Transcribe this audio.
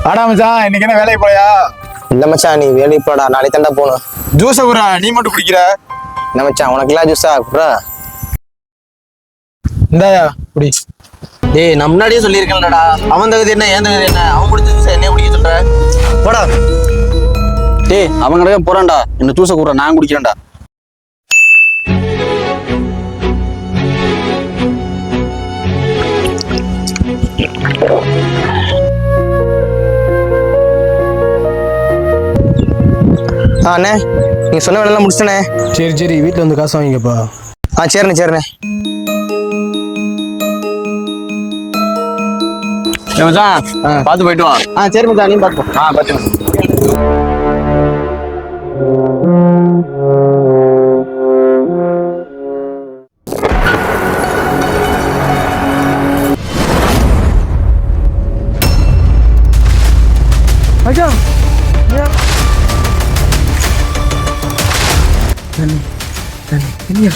ஆடா மச்சான், இன்னைக்கு என்ன வேலைக்கு போயா? இல்ல மச்சான், நீ வேலைக்கு போடா, நாளைக்கு தாண்டா போகணும். ஜூஸை குறா, நீ மட்டும் குடிக்கிற? என்ன மச்சான், உனக்குலாம் ஜூஸா குறா? இந்தாயா குடி. டேய், நான் முன்னாடியே சொல்லியிருக்கேன்லடா, அவன் தகுதி என்ன ஏன் தகுதி என்ன, அவன் குடிச்ச ஜூஸை என்ன குடிக்க சொல்ற? போடா. டேய், அவன் கிட்ட போறான்டா, என்ன ஜூஸை குடுறா, நான் குடிக்கிறேன்டா. அண்ணே, நீங்க சொன்ன வேலையெல்லாம் முடிச்சிட்டேண்ணே. சரி சரி, வீட்டில் வந்து காசு வாங்கிக்கப்பா. சரிண்ணே சரிண்ணே. மச்சான், பார்த்து போயிட்டு வா. சரி மச்சான், நீ பார்த்து. பார்த்து. மச்சான் தண்ணி தண்ணி